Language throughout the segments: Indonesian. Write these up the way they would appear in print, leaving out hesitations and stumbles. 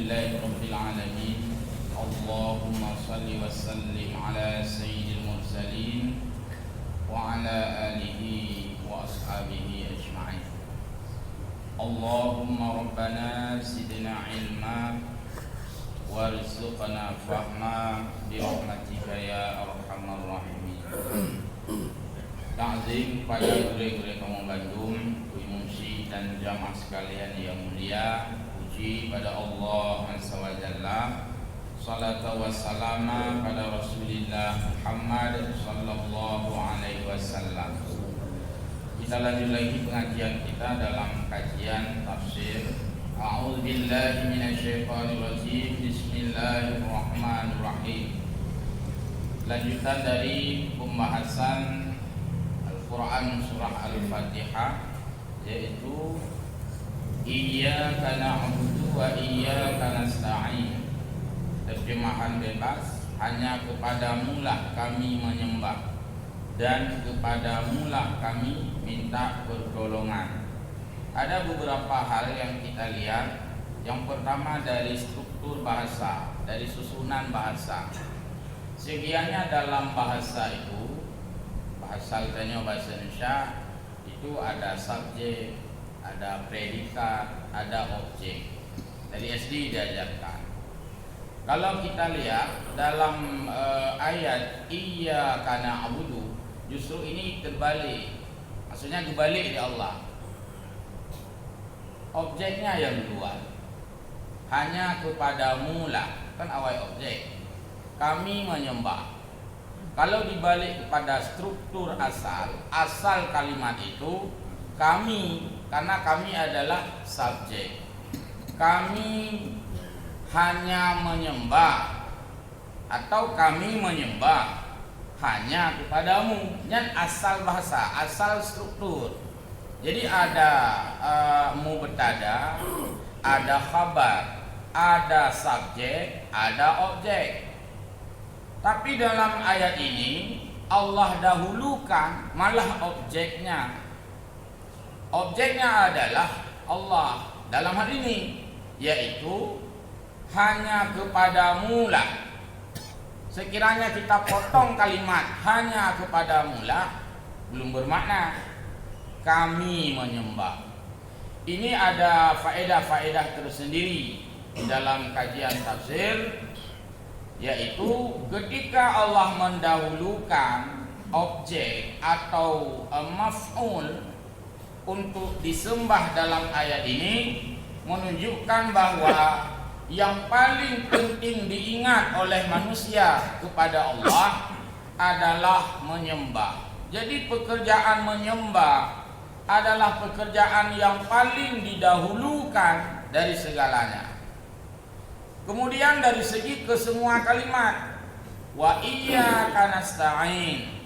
Alhamdulillahi Rabbil Alamin. Allahumma salli wa sallim ala sayyidil mursalin wa ala alihi wa ashabihi ajma'in. Allahumma rabbana zidna ilma warzuqna fahma birahmatika ya arhamar rahimin. Ta'zim pada guru-guru kaum Bandung, Mungsi dan jamaah sekalian yang mulia. Puji pada Allah Azza wa Jalla, salatu wassalama pada Rasulillah Muhammad sallallahu alaihi wasallam. Kita lanjut lagi pengajian kita dalam kajian tafsir. A'udzubillahi minasyaitonir rajim. Bismillahirrahmanirrahim. Lanjutan dari pembahasan Al-Quran surah Al-Fatihah, yaitu Iyyaka na'budu wa iyyaka nasta'in. Terjemahan bebas, hanya kepadamu lah kami menyembah dan kepadamu lah kami minta pertolongan. Ada beberapa hal yang kita lihat. Yang pertama dari struktur bahasa, dari susunan bahasa. Segiannya dalam bahasa itu, bahasa katanya bahasa Indonesia itu ada subjek, ada predikat, ada objek. Dari SD diajarkan. Kalau kita lihat dalam ayat Iyyaka na'budu, justru ini terbalik. Maksudnya kebalik di Allah. Objeknya yang luar. Hanya kepadamu lah, kan awal objek. Kami menyembah. Kalau dibalik kepada struktur asal kalimat itu kami, karena kami adalah subjek. Kami hanya menyembah atau kami menyembah hanya kepadamu. Ini asal bahasa, asal struktur. Jadi ada mubtada, ada khabar, ada subjek, ada objek. Tapi dalam ayat ini Allah dahulukan malah objeknya. Objeknya adalah Allah dalam hal ini, yaitu hanya kepadamu lah. Sekiranya kita potong kalimat hanya kepadamu lah, belum bermakna kami menyembah. Ini ada faedah-faedah tersendiri dalam kajian tafsir, yaitu ketika Allah mendahulukan objek atau maf'ul untuk disembah dalam ayat ini, menunjukkan bahwa yang paling penting diingat oleh manusia kepada Allah adalah menyembah. Jadi pekerjaan menyembah adalah pekerjaan yang paling didahulukan dari segalanya. Kemudian dari segi kesemua kalimat, wa iyyaka nasta'in,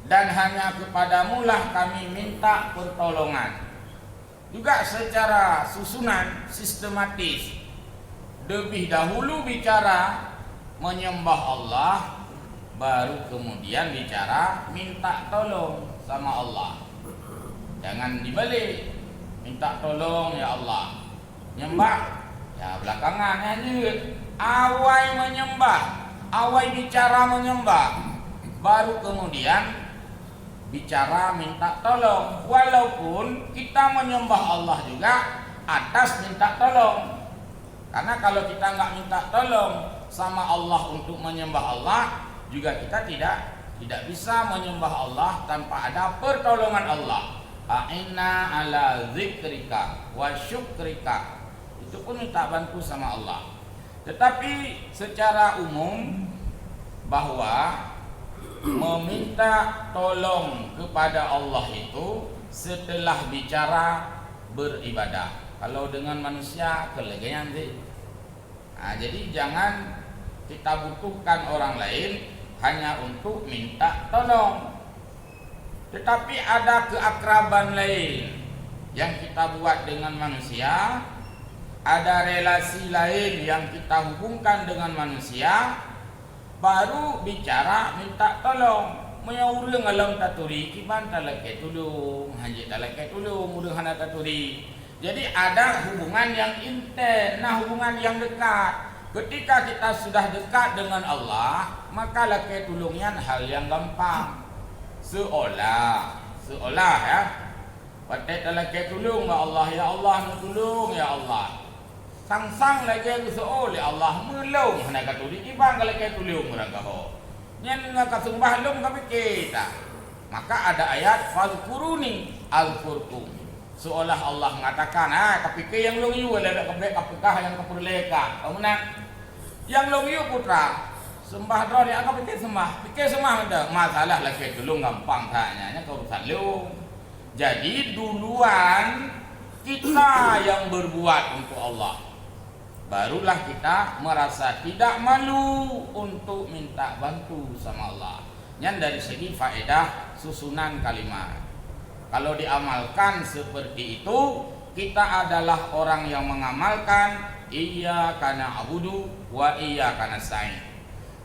dan hanya kepadamu lah kami minta pertolongan. Juga secara susunan sistematis, lebih dahulu bicara menyembah Allah, baru kemudian bicara minta tolong sama Allah. Jangan dibalik, minta tolong ya Allah, nyembah ya belakangan aja. Awal menyembah, awal bicara menyembah, baru kemudian bicara minta tolong. Walaupun kita menyembah Allah juga atas minta tolong. Karena kalau kita nggak minta tolong sama Allah untuk menyembah Allah, juga kita tidak bisa menyembah Allah tanpa ada pertolongan Allah. A'inna ala zikrika wa syukrika. Itu pun minta bantu sama Allah. Tetapi secara umum bahwa meminta tolong kepada Allah itu setelah bicara beribadah. Kalau dengan manusia kelegean sih. Nah, jadi jangan kita butuhkan orang lain hanya untuk minta tolong. Tetapi ada keakraban lain yang kita buat dengan manusia, ada relasi lain yang kita hubungkan dengan manusia, baru bicara minta tolong. Menyuruh ngalam taturi, kiban talakai tulung, haji talakai tulung, mudah hana taturi. Jadi ada hubungan yang intens, hubungan yang dekat. Ketika kita sudah dekat dengan Allah, maka lakai tulungnya hal yang gampang. Seolah ya. Pakai lakai tulung Allah, ya Allah tolong ya Allah. Sang lagi seolah Allah melong hendak kata ibang lakai tulung orang kau. Nyen ngaka sembah lum kami kita. Maka ada ayat fazkuruni alfurkum. Seolah Allah mengatakan, tapi ke yang long yu ada kebek apakah yang keperleka. Kemudian yang long yu putra sembah drone yang apa fikir sembah ada masalah lagi tolong gampang tanya kau urusan lu. Jadi duluan kita yang berbuat untuk Allah. Barulah kita merasa tidak malu untuk minta bantu sama Allah. Yang dari segi faedah susunan kalimat. Kalau diamalkan seperti itu, kita adalah orang yang mengamalkan iyyaka na'budu wa iyyaka nasta'in.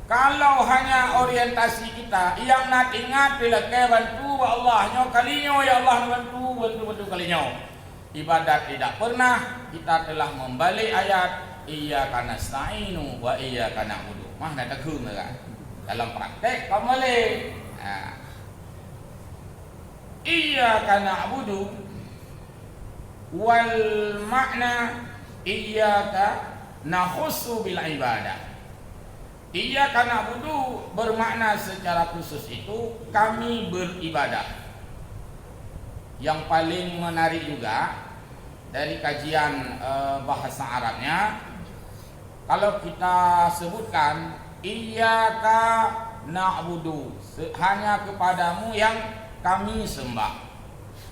Kalau hanya orientasi kita yang nak ingat bila ke bantu Allah nyo kalinyo ya Allah bantu kalinyo. Ibadat tidak pernah kita telah membalik ayat iyyaka nasta'inu wa iyyaka na'budu. Mah nak tegur kan? Dalam praktek kembali. Iyyaka na'budu wal makna iyyaka nakhussu bil ibadah. Iyyaka na'budu bermakna secara khusus itu kami beribadah. Yang paling menarik juga dari kajian bahasa Arabnya, kalau kita sebutkan iyyaka na'budu, hanya kepadamu yang kami sembah.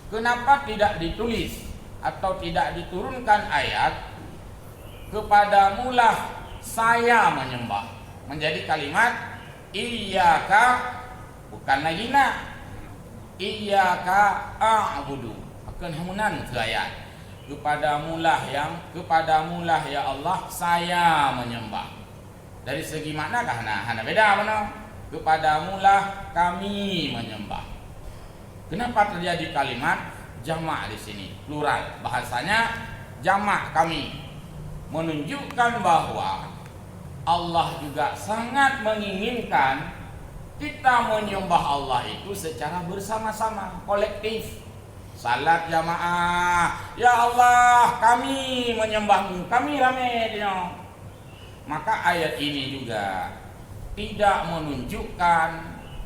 Kenapa tidak ditulis atau tidak diturunkan ayat kepadamulah saya menyembah? Menjadi kalimat iyyaka, bukan lagi na iyyaka a'budu. Akan hamunan ayat kepadamulah ya Allah saya menyembah. Dari segi maknakah hana beda mana? Kepadamulah kami menyembah. Kenapa terjadi kalimat jamak di sini? Plural. Bahasanya jamak kami. Menunjukkan bahwa Allah juga sangat menginginkan kita menyembah Allah itu secara bersama-sama, kolektif. Salat jamaah. Ya Allah, kami menyembahmu. Kami ramai dia. Maka ayat ini juga tidak menunjukkan,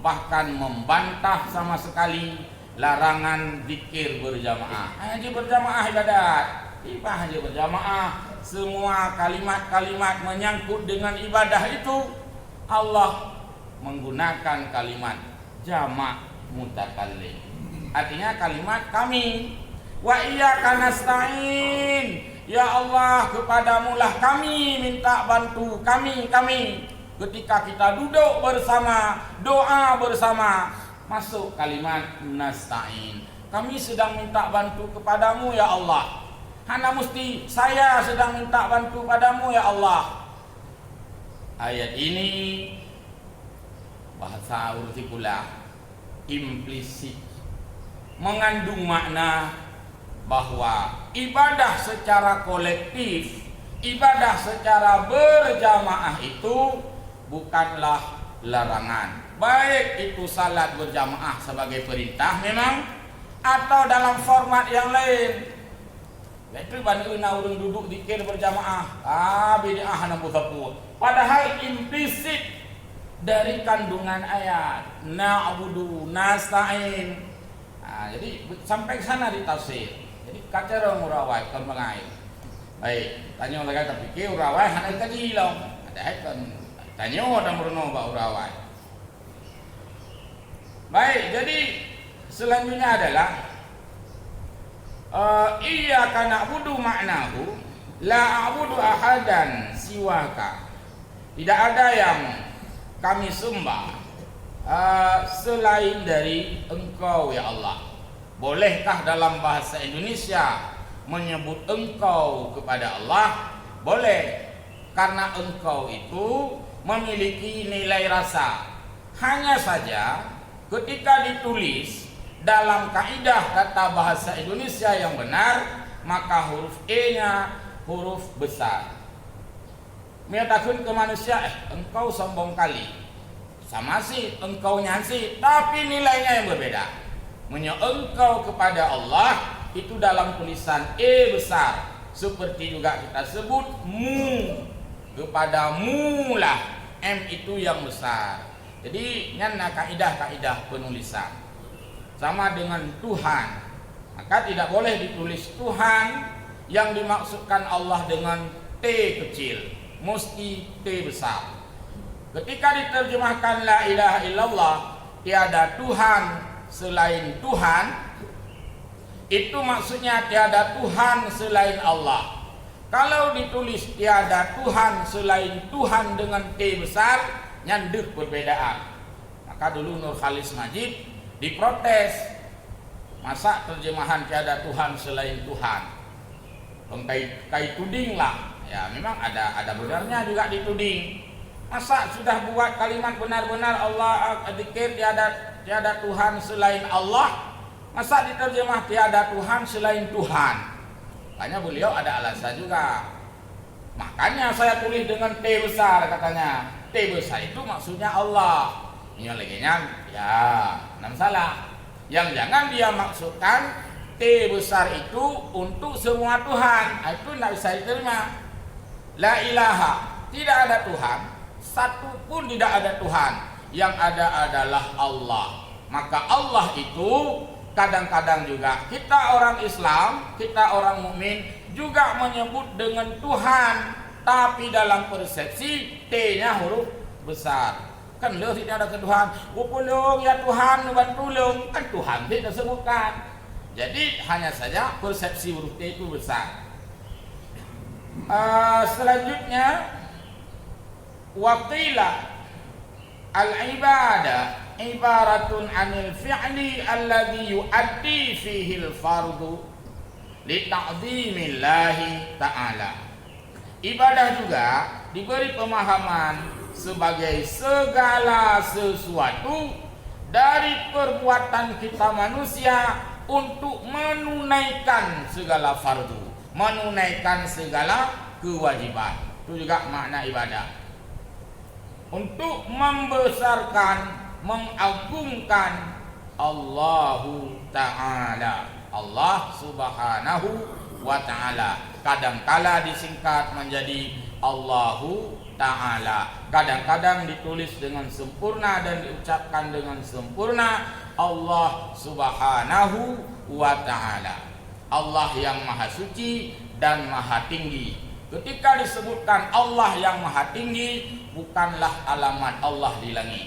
bahkan membantah sama sekali larangan zikir berjamaah. Haji berjamaah ibadat. Tiba haji berjamaah. Semua kalimat-kalimat menyangkut dengan ibadah itu Allah menggunakan kalimat jamak mutakallim. Artinya kalimat kami. Wa iyyaka nasta'in. Ya Allah, kepadamulah kami minta bantu. Kami. Ketika kita duduk bersama, doa bersama, masuk kalimat nasta'in. Kami sedang minta bantu kepadamu ya Allah. Hana mesti saya sedang minta bantu padamu ya Allah. Ayat ini bahasa urti pula implisit, mengandung makna bahwa ibadah secara kolektif, ibadah secara berjamaah itu bukanlah larangan. Baik itu salat berjamaah sebagai perintah memang, atau dalam format yang lain. Yaitu banduna urang duduk zikir berjamaah. Bid'ah hana musafur. Padahal implisit dari kandungan ayat na'budu nasta'in. Jadi sampai sana di tafsir. Jadi kacara murawai kan mengai. Baik, tanya lagi tapi ke urawai hana kaji long. Ada kan tanya orang merono ba urawai. Baik, jadi selanjutnya adalah iyyaka na'budu maknahu la a'budu ahadan siwaka. Tidak ada yang kami sembah selain dari Engkau ya Allah. Bolehkah dalam bahasa Indonesia menyebut Engkau kepada Allah? Boleh, karena Engkau itu memiliki nilai rasa. Hanya saja ketika ditulis dalam kaidah kata bahasa Indonesia yang benar, maka huruf E-nya huruf besar. Menyatakan ke manusia, engkau sombong kali, sama sih engkau nyansi, tapi nilainya yang berbeda. Engkau kepada Allah itu dalam tulisan E besar, seperti juga kita sebut mu, kepada mu lah M itu yang besar. Jadi nyana kaidah-kaidah penulisan sama dengan Tuhan, maka tidak boleh ditulis Tuhan yang dimaksudkan Allah dengan T kecil, mesti T besar. Ketika diterjemahkan la ilaha illallah, tiada Tuhan selain Tuhan, itu maksudnya tiada Tuhan selain Allah. Kalau ditulis tiada Tuhan selain Tuhan dengan T besar, nyandek perbedaan. Maka dulu Nur Khalis Majid diprotes, masa terjemahan tiada Tuhan selain Tuhan, kai tuding lah. Ya memang ada benarnya juga dituding. Masa sudah buat kalimat benar-benar Allah dzikir tiada Tuhan selain Allah, masa diterjemah tiada Tuhan selain Tuhan? Makanya beliau ada alasan juga. Makanya saya tulis dengan T besar, katanya. T besar itu maksudnya Allah. Ini lagi ya, enam salah. Yang jangan dia maksudkan T besar itu untuk semua Tuhan. Itu tidak bisa diterima. La ilaha, tidak ada Tuhan, satu pun tidak ada Tuhan. Yang ada adalah Allah. Maka Allah itu kadang-kadang juga kita orang Islam, kita orang mukmin juga menyebut dengan Tuhan, tapi dalam persepsi T-nya huruf besar. Kan lo tidak ada ke Tuhan, pulung ya Tuhan bantu, kan Tuhan tidak disebutkan. Jadi hanya saja persepsi huruf T itu besar. Selanjutnya waqila al-ibadah ibaratun anil fi'li alladhi yu'addi fihi al-fardu li ta'zimillahi ta'ala. Ibadah juga diberi pemahaman sebagai segala sesuatu dari perbuatan kita manusia untuk menunaikan segala fardu, menunaikan segala kewajiban. Itu juga makna ibadah. Untuk membesarkan, mengagungkan Allahu Ta'ala, Allah Subhanahu wa Ta'ala. Kadangkala disingkat menjadi Allahu Ta'ala, kadang-kadang ditulis dengan sempurna dan diucapkan dengan sempurna Allah Subhanahu wa Ta'ala. Allah yang maha suci dan maha tinggi. Ketika disebutkan Allah yang maha tinggi, bukanlah alamat Allah di langit.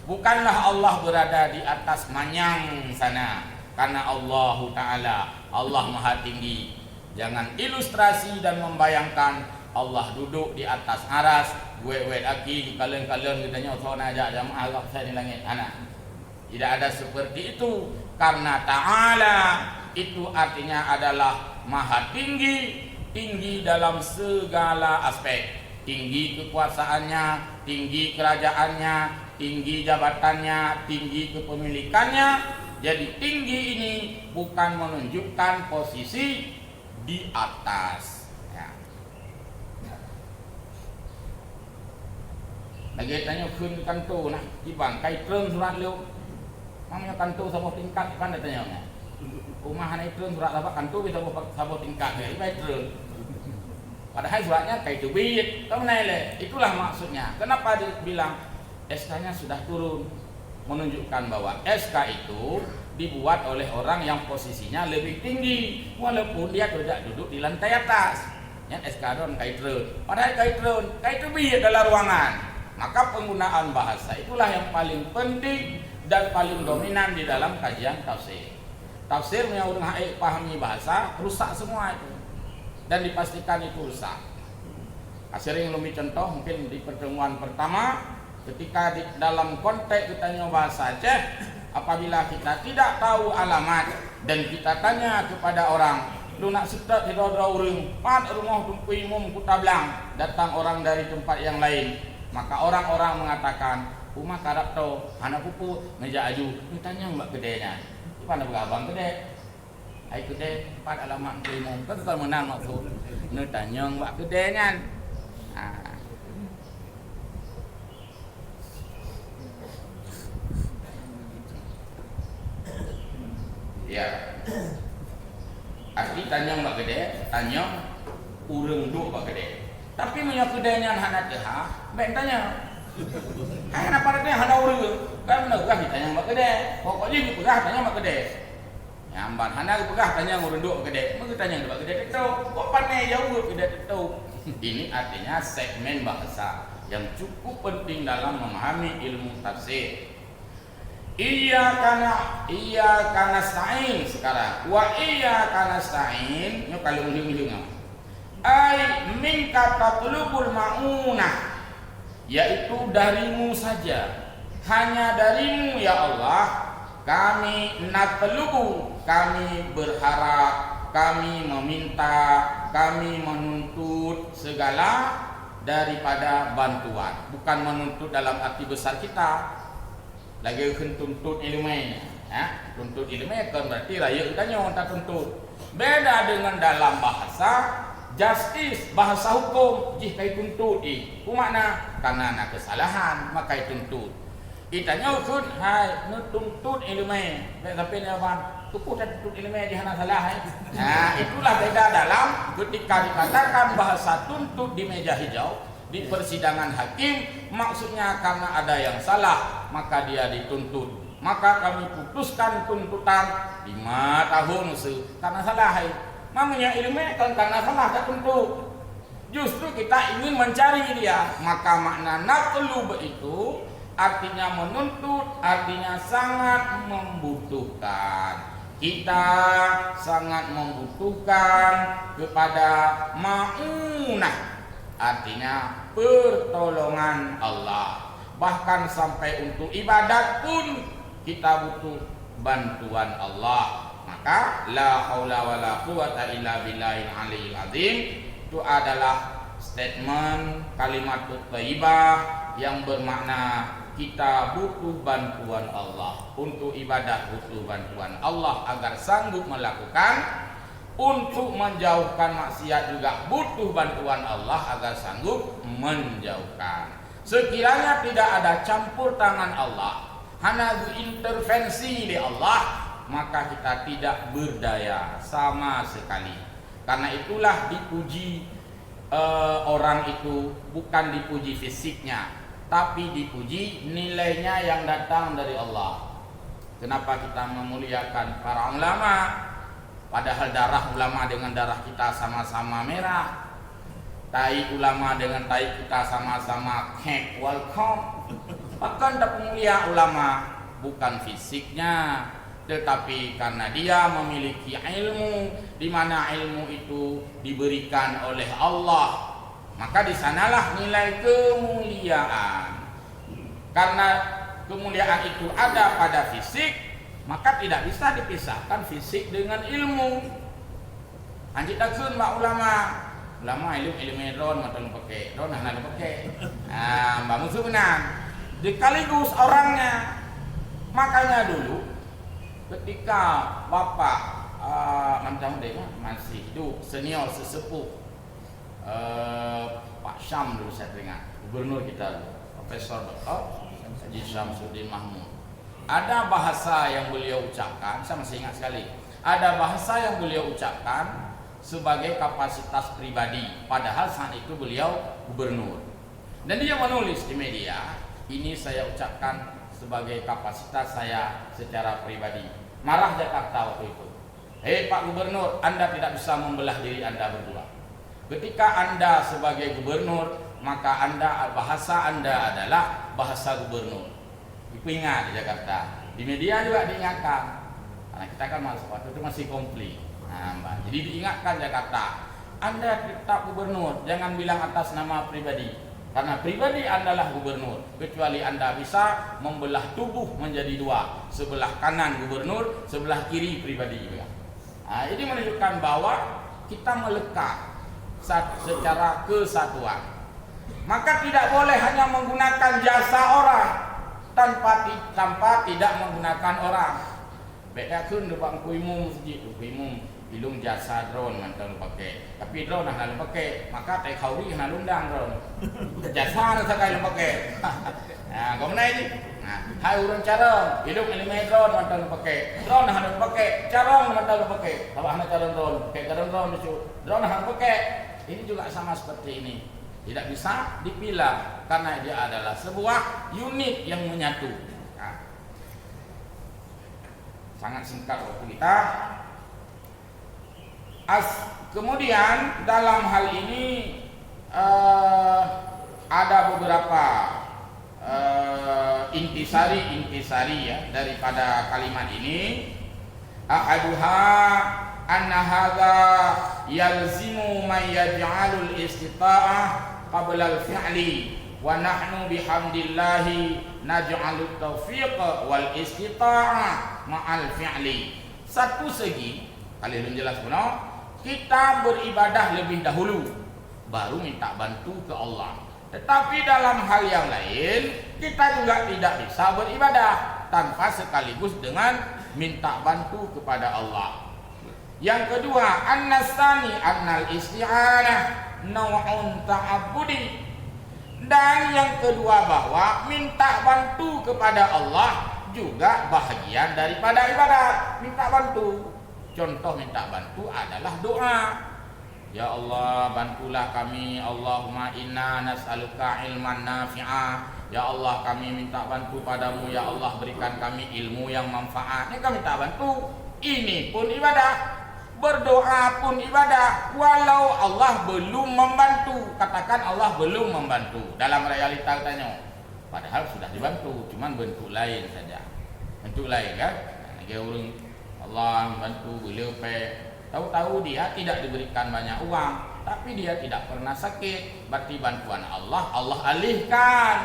Bukanlah Allah berada di atas manyang sana, karena Allah Ta'ala, Allah maha tinggi. Jangan ilustrasi dan membayangkan Allah duduk di atas aras, wet aki, kalian katanya orang aja jamaah Allah saya di langit. Anak. Tidak ada seperti itu, karena Ta'ala itu artinya adalah maha tinggi, tinggi dalam segala aspek. Tinggi kekuasaannya, tinggi kerajaannya, tinggi jabatannya, tinggi kepemilikannya. Jadi tinggi ini bukan menunjukkan posisi di atas. Ya. Lagi tanya kun kanto nah, ibang kai terus surat liu. Mamanya kanto sama tingkat kan tanya. Rumah ana itu surat apa kanto bisa sama tingkat ya, kai terus. Padahal suratnya kai tubit, tahu nilai. Itulah maksudnya. Kenapa dibilang SK-nya sudah turun? Menunjukkan bahwa SK itu dibuat oleh orang yang posisinya lebih tinggi, walaupun dia tidak duduk di lantai atas. Yang SK don kai terus. Padahal kai tubit adalah ruangan. Maka penggunaan bahasa itulah yang paling penting dan paling dominan di dalam kajian tafsir. Tafsir yang orang pahami bahasa rusak semua itu. Dan dipastikan itu rusak. Sering lebih contoh mungkin di pertemuan pertama ketika di dalam konteks kita nyoba saja, apabila kita tidak tahu alamat dan kita tanya kepada orang, lu nak setat tidak ada orang, pat rumah tumpui mum kutablang, datang orang dari tempat yang lain, maka orang-orang mengatakan, rumah karap tau, anak pupu meja aju, lu tanya mbak gedenya, itu mana abang gede? Ai kedai 4 alamat 5 kan kalau menang maksud nu tanyong buat kedai kan. Ya. Arti tanyong buat kedai, tanyong urang duk buat kedai. Tapi punya kedainya hana teh baik tanya. Kenapa dia hana urang? Kan negah ditanya buat kedai. Pokoknya dia pegah tanya buat kedai. Nyamban hana pegah tanya urang duk buat kedai. Maka tanya buat kedai tahu. Kok pandai jauh kedai tahu. Ini artinya segmen bahasa yang cukup penting dalam memahami ilmu tafsir. Iyyaka nasta'in sekarang. Wa iyyaka nasta'in, yo kalau ujung-ujungnya. Ai minka tatlubul ma'unah, yaitu darimu saja, hanya darimu ya Allah kami natlubu, kami berharap, kami meminta, kami menuntut segala daripada bantuan. Bukan menuntut dalam arti besar kita lagi tuntut ilmunya, tuntut ilmunya kan berarti raya tanya tak tuntut. Beda dengan dalam bahasa justice, bahasa hukum, jih kai tuntut ku makna karena nak kesalahan maka tuntut. Itanya ukun hai nu tuntut ilmunya. Tapi ni apa? Tuku tak tuntut ilmunya di hana salah. Itulah beda dalam ketika dikatakan bahasa tuntut di meja hijau di persidangan hakim, maksudnya karena ada yang salah maka dia dituntut. Maka kami putuskan tuntutan 5 tahun karena salah. Mamanya ilmu kan karena salah tak tuntut. Justru kita ingin mencari dia. Maka makna naqlub itu artinya menuntut, artinya sangat membutuhkan. Kita sangat membutuhkan kepada ma'unah, artinya pertolongan Allah. Bahkan sampai untuk ibadat pun kita butuh bantuan Allah. Maka la haula wala quwata illa billahil aliyil azim itu adalah statement kalimat thayyibah yang bermakna kita butuh bantuan Allah. Untuk ibadat butuh bantuan Allah agar sanggup melakukan. Untuk menjauhkan maksiat juga butuh bantuan Allah agar sanggup menjauhkan. Sekiranya tidak ada campur tangan Allah, hanya intervensi di Allah, maka kita tidak berdaya sama sekali. Karena itulah dipuji orang itu bukan dipuji fisiknya, tapi dipuji nilainya yang datang dari Allah. Kenapa kita memuliakan para ulama? Padahal darah ulama dengan darah kita sama-sama merah. Tai ulama dengan tai kita sama-sama kek welcome. Bahkan tak mulia ulama bukan fisiknya, tetapi karena dia memiliki ilmu, di mana ilmu itu diberikan oleh Allah. Maka di sanalah nilai kemuliaan. Karena kemuliaan itu ada pada fisik, maka tidak bisa dipisahkan fisik dengan ilmu. Anjit taksun mak ulama ilmu ron mata pakai ron hana pakai. Mbak musuh benar. Sekaligus orangnya. Makanya dulu ketika bapak macam dia masih hidup, senior sesepuh Pak Syam dulu saya teringat, gubernur kita, Profesor Dr. Haji Syamsuddin Mahmud. Ada bahasa yang beliau ucapkan, saya masih ingat sekali. Ada bahasa yang beliau ucapkan sebagai kapasitas pribadi, padahal saat itu beliau gubernur. Dan dia menulis di media, ini saya ucapkan sebagai kapasitas saya secara pribadi. Marah Jakarta waktu itu. Hei Pak Gubernur, Anda tidak bisa membelah diri Anda berdua. Ketika Anda sebagai gubernur, maka bahasa Anda adalah bahasa gubernur. Itu ingat di Jakarta. Di media juga diingatkan. Karena kita kan waktu itu masih konflik. Jadi diingatkan Jakarta. Anda tetap gubernur, jangan bilang atas nama pribadi. Karena pribadi Anda lah gubernur. Kecuali Anda bisa membelah tubuh menjadi 2. Sebelah kanan gubernur, sebelah kiri pribadi juga. Ini menunjukkan bahwa kita melekat secara kesatuan. Maka tidak boleh hanya menggunakan jasa orang tanpa tidak menggunakan orang. Beda kun depan kuimum masjid tu kuimum ilung jasa drone mantan pakai. Tapi drone nak lu pakai, maka tai khauri nak lundang drone. Jasa nak sakai lu pakai. Nah, kau mana ini? Nah, hai urang cara ilung elemen drone mantan pakai. Drone nak pakai, cara mantan lu pakai. Apa nak cara drone? Pakai drone tu. Drone nak pakai. Ini juga sama seperti ini. Tidak bisa dipilah karena dia adalah sebuah unit yang menyatu. Nah, sangat singkat waktu kita. Kemudian dalam hal ini ada beberapa intisari ya daripada kalimat ini. Ahaduha anna hadza yalzimu man yaj'alul istita'ah qabla al-fi'li wa nahnu bihamdillahi naj'alut taufiq wal istita'ah ma'al fi'li. Satu segi kali belum jelas benar, kita beribadah lebih dahulu baru minta bantu ke Allah. Tetapi dalam hal yang lain kita juga tidak bisa beribadah tanpa sekaligus dengan minta bantu kepada Allah. Yang kedua, an-nasani annal isti'anah naw'un ta'abbudi. Dan yang kedua bahwa minta bantu kepada Allah juga bahagian daripada ibadah. Minta bantu. Contoh minta bantu adalah doa. Ya Allah, bantulah kami. Allahumma inna nas'aluka ilman nafi'ah. Ya Allah, kami minta bantu padamu. Ya Allah, berikan kami ilmu yang manfaat. Ini kami minta bantu. Ini pun ibadah. Berdoa pun ibadah. Walau Allah belum membantu. Katakan Allah belum membantu. Dalam realita katanya. Padahal sudah dibantu. Cuman bentuk lain saja. Bentuk lain kan. Nah, orang Allah membantu beliau tahu-tahu dia tidak diberikan banyak uang, tapi dia tidak pernah sakit. Berarti bantuan Allah alihkan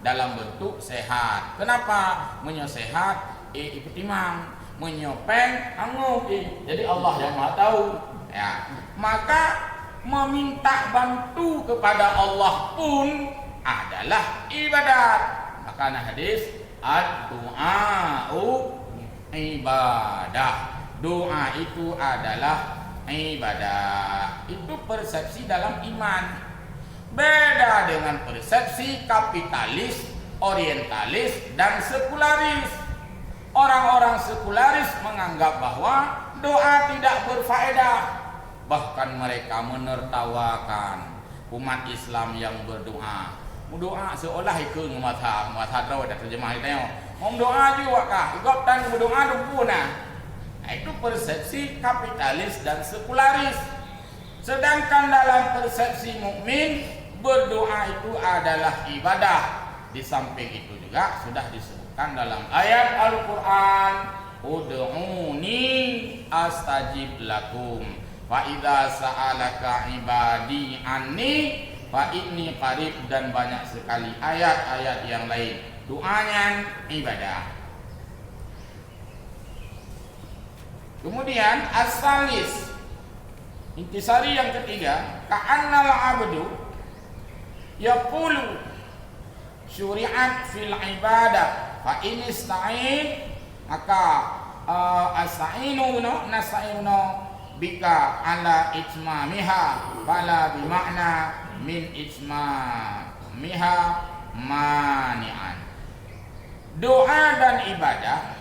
dalam bentuk sehat. Kenapa? Menyehat ipetimang, menyopeng angguh. Jadi Allah yang Maha tahu. Ya, maka meminta bantu kepada Allah pun adalah ibadat. Maka hadis ad-du'a'u ibadah. Doa itu adalah ibadah. Itu persepsi dalam iman. Beda dengan persepsi kapitalis, orientalis, dan sekularis. Orang-orang sekularis menganggap bahwa doa tidak berfaedah. Bahkan mereka menertawakan umat Islam yang berdoa. Doa seolah ikut mata tahu ada terjemah itu. Mau doa juga kah? Ikut dan berdoa dumpuna. Nah, itu persepsi kapitalis dan sekularis. Sedangkan dalam persepsi mukmin berdoa itu adalah ibadah. Di samping itu juga sudah disebutkan dalam ayat Al-Qur'an, ud'uni astajib lakum fa idza sa'alaka ibadi anni fa inni qarib, dan banyak sekali ayat-ayat yang lain. Doanya ibadah. Kemudian as-salis, intisari yang ketiga, ka'annal abdu yaqulu syuri'at fil ibadah fa in ista'in, maka asta'inu nasta'inu bika ala itmamiha fala bima'na min itmamiha mani'an. Doa dan ibadah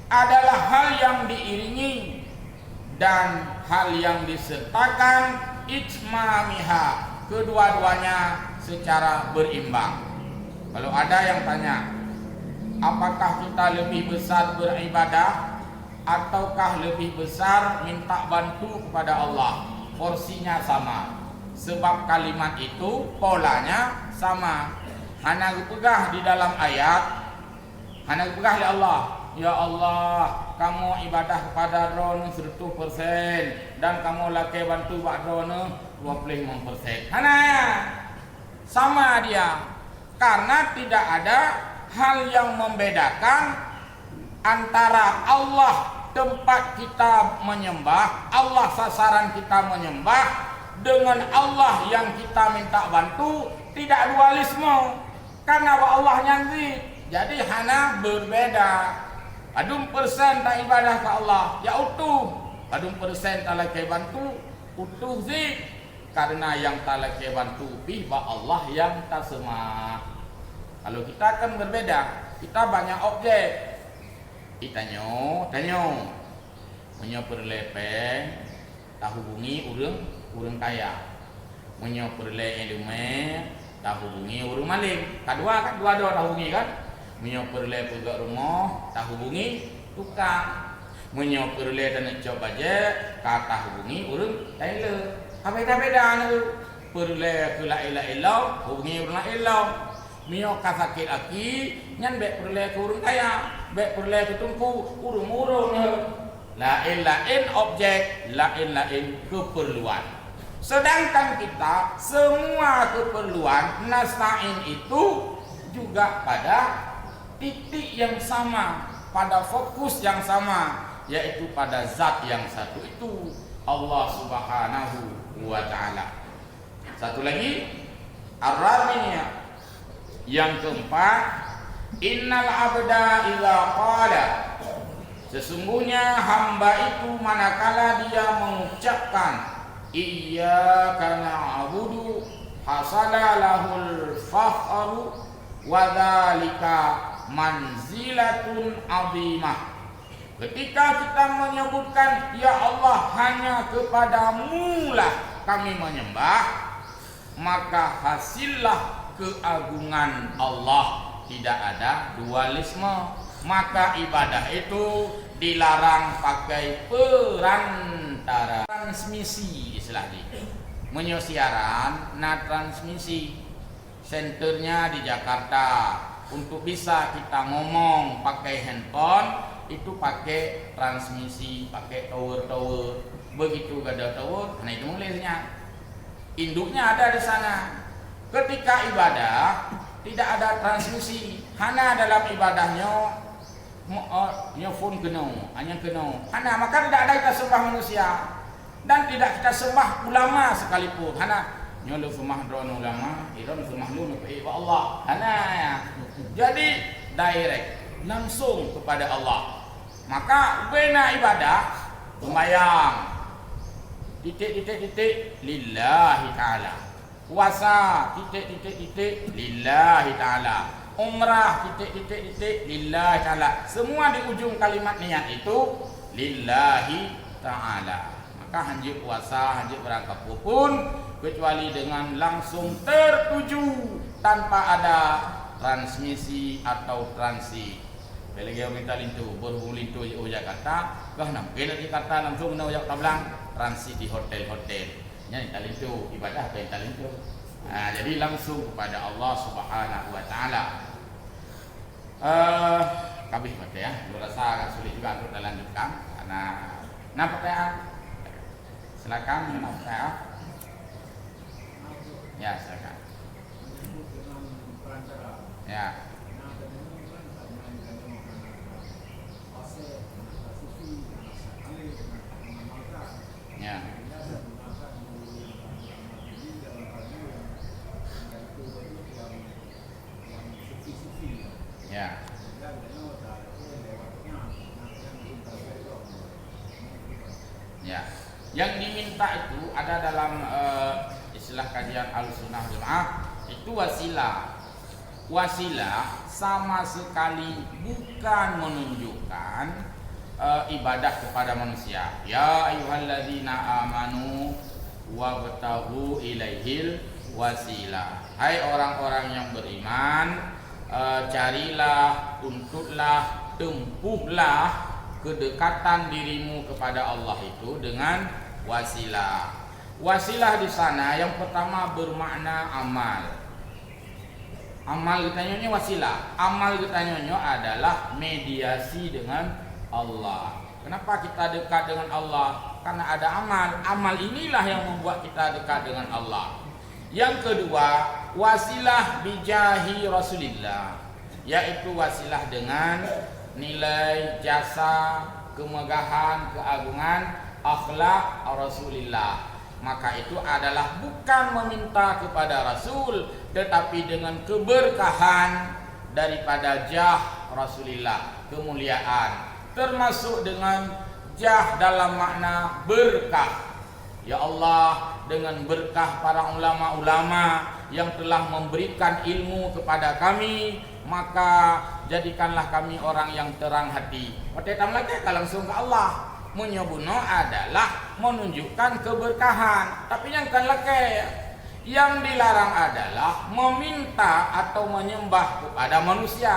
adalah hal yang diiringi dan hal yang disertakan itmamiha, kedua-duanya secara berimbang. Kalau ada yang tanya, apakah kita lebih besar beribadah ataukah lebih besar minta bantu kepada Allah? Porsinya sama, sebab kalimat itu polanya sama. Hana pegah di dalam ayat, hana pegah oleh Allah. Ya Allah, kamu ibadah kepada drone 100% dan kamu laki bantu buat drone 25%. Hana sama dia, karena tidak ada hal yang membedakan antara Allah tempat kita menyembah, Allah sasaran kita menyembah, dengan Allah yang kita minta bantu. Tidak dualisme, karena Allah nyanyi. Jadi hana berbeda. Adum persen tak ibadah ke Allah, ya utuh. Adum persen tak lagi bantu, utuh zik. Karena yang tak lagi bantu pi ba Allah yang tak semah. Kalau kita kan berbeda, kita banyak objek. Kita tanyo, menyo perlepeng, tak hubungi urang kaya. Menyo perle elume, tak hubungi urang maling. Kedua tak hubungi kan? Menyo perle pegak rumah, tak hubungi tukang. Menyo perle dan job aja, kata hubungi urang tailor. Beda-beda tu. Perle ke la ilaha illallah, hubungi urang la illallah. Menyo ka sakit aki, nyan bek perle ke urang kaya, bek perle ke tungku urung-urung. Lain-lain objek, lain-lain keperluan. Sedangkan kita semua keperluan nasta'in itu juga pada titik yang sama, pada fokus yang sama, yaitu pada zat yang satu itu, Allah Subhanahu wa ta'ala. Satu lagi, ar-rabi'ah, yang keempat, innal abda idza qala, sesungguhnya hamba itu manakala dia mengucapkan iyyaka na'budu hasala lahul fakhru wa dzalika manzilatun 'azimah. Ketika kita menyebutkan ya Allah, hanya kepadamu lah kami menyembah, maka hasillah keagungan Allah, tidak ada dualisme. Maka ibadah itu dilarang pakai perantara, transmisi istilahnya. Menyosiaran na transmisi, senternya di Jakarta. Untuk bisa kita ngomong pakai handphone, itu pakai transmisi, pakai tower. Begitu gada tower, nah itu mulainya. Induknya ada di sana. Ketika ibadah tidak ada transmisi, hanya dalam ibadahnya phone hanya kena. Hanya maka tidak ada kita sembah manusia dan tidak kita sembah ulama sekalipun. Hanya nyolo sembah drone ulama, iron sembah lu ke Allah. Hanya ya. Jadi direct langsung kepada Allah. Maka bena ibadah sembahyang titik lillahi taala. Puasa titik lillahi taala. Umrah titik lillahi taala. Semua di ujung kalimat niat itu lillahi taala. Maka hanji puasa, hanji berangkat pun kecuali dengan langsung tertuju tanpa ada transmisi atau transit. Bila dia minta lintu, berhubung lintu di Jakarta, kah nak kena di Jakarta langsung nak ujak tablang transit di hotel-hotel. Nya minta lintu, ibadah ke minta lintu. Jadi langsung kepada Allah Subhanahu wa taala. Kabeh baca ya. Lu rasa agak sulit juga untuk dilanjutkan karena nampak ya. Silakan nampak ya. Ya, silakan. Ya. Ya. Ya. Ya. Yang diminta itu ada dalam istilah kajian Ahlussunnah wal Jamaah, itu wasilah. Wasilah sama sekali bukan menunjukkan ibadah kepada manusia. Ya ayyuhalladzina amanu wabtaghu ilaihil wasilah. Hai orang-orang yang beriman, carilah, tuntutlah, tempuhlah kedekatan dirimu kepada Allah itu dengan wasilah. Wasilah di sana yang pertama bermakna amal. Amal ditanyanya wasilah. Amal ditanyanya adalah mediasi dengan Allah. Kenapa kita dekat dengan Allah? Karena ada amal. Amal inilah yang membuat kita dekat dengan Allah. Yang kedua, wasilah bijahi Rasulillah, yaitu wasilah dengan nilai, jasa, kemegahan, keagungan, akhlak Rasulillah. Maka itu adalah bukan meminta kepada Rasul, tetapi dengan keberkahan, daripada jah Rasulullah, kemuliaan, termasuk dengan jah dalam makna berkah. Ya Allah, dengan berkah para ulama-ulama yang telah memberikan ilmu kepada kami, maka jadikanlah kami orang yang terang hati. Watetam lagi langsung ke Allah. Menyobuno adalah menunjukkan keberkahan, tapi yang kan lagi yang dilarang adalah meminta atau menyembah kepada manusia.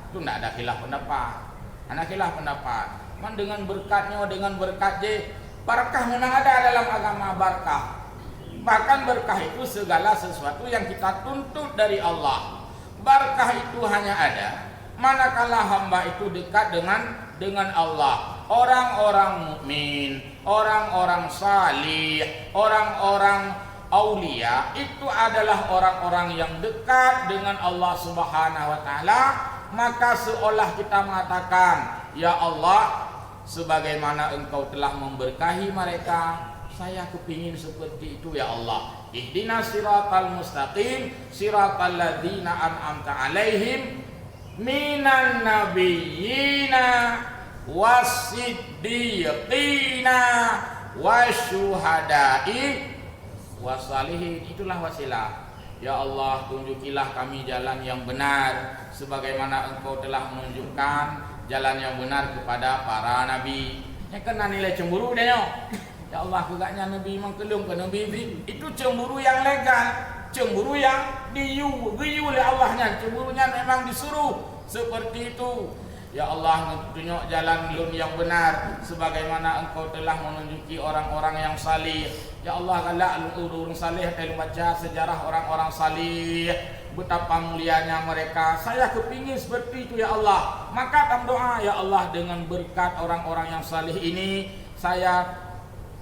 Itu tidak ada khilaf pendapat. Anak khilaf pendapat. Man dengan berkatnya, dengan berkat barakah memang ada dalam agama barakah. Bahkan berkah itu segala sesuatu yang kita tuntut dari Allah. Barakah itu hanya ada manakala hamba itu dekat dengan Allah. Orang-orang mukmin, orang-orang salih, orang-orang aulia itu adalah orang-orang yang dekat dengan Allah Subhanahu wa taala, maka seolah kita mengatakan, ya Allah, sebagaimana Engkau telah memberkahi mereka, saya kepingin seperti itu ya Allah. Ihdinas siratal mustaqim, siratal ladzina an'amta alaihim minan nabiyyina wasiddiqina wasyuhada'i wasalihin. Itulah wasilah. Ya Allah, tunjukilah kami jalan yang benar sebagaimana Engkau telah menunjukkan jalan yang benar kepada para nabi. Yang kena nilai cemburu dia. Ya Allah, agaknya nabi mengkelung ke nabi itu cemburu yang legal, cemburu yang diyu oleh Allahnya, cemburunya memang disuruh seperti itu. Ya Allah, tunjuk jalan lun yang benar sebagaimana Engkau telah menunjuki orang-orang yang salih. Ya Allah, galak urung salih, kalau baca sejarah orang-orang salih, betapa mulianya mereka. Saya kepingin seperti itu ya Allah. Maka dalam doa, ya Allah, dengan berkat orang-orang yang salih ini, saya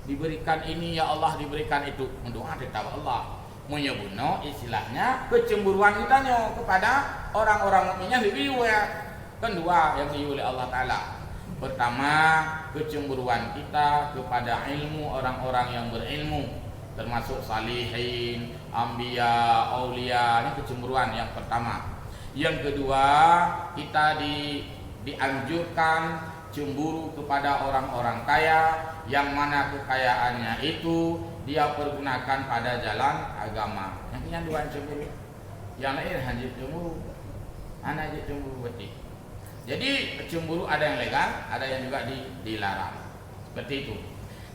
diberikan ini, ya Allah diberikan itu. Mendoa kepada Allah. Menyebutno istilahnya kecemburuan kita kepada orang-orang mukminnya lebih ya. Kedua yang diulih Allah Ta'ala. Pertama, kecemburuan kita kepada ilmu orang-orang yang berilmu, termasuk salihin, anbiya, aulia. Ini kecemburuan yang pertama. Yang kedua, kita dianjurkan cemburu kepada orang-orang kaya, yang mana kekayaannya itu dia pergunakan pada jalan agama. Yang dua cemburu, yang lain hanya cemburu, anak cemburu betul. Jadi cemburu ada yang legal, ada yang juga dilarang. Seperti itu.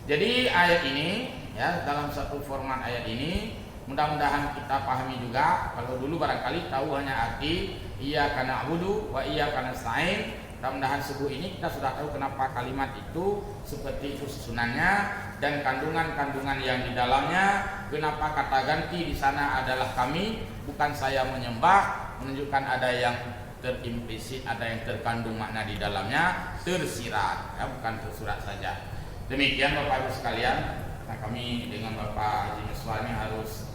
Jadi ayat ini, ya, dalam satu format ayat ini, mudah-mudahan kita pahami juga. Kalau dulu barangkali tahu hanya arti iyyaka na'budu wa iyyaka nasta'in. Mudah-mudahan subuh ini kita sudah tahu kenapa kalimat itu seperti itu susunannya dan kandungan-kandungan yang di dalamnya. Kenapa kata ganti di sana adalah kami, bukan saya menyembah, menunjukkan ada yang terimplisit, ada yang terkandung makna di dalamnya, tersirat, ya, bukan tersurat saja. Demikian Bapak Ibu sekalian, nah, kami dengan Bapak Haji Miswani harus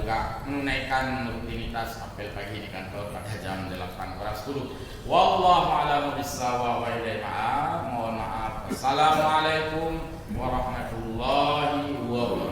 juga menunaikan rutinitas apel pagi di kantor pada jam 8:10. Wallahu a'lam bishawab wa ilaihi ma'ab. Mohon maaf. Assalamualaikum warahmatullahi wabarakatuh.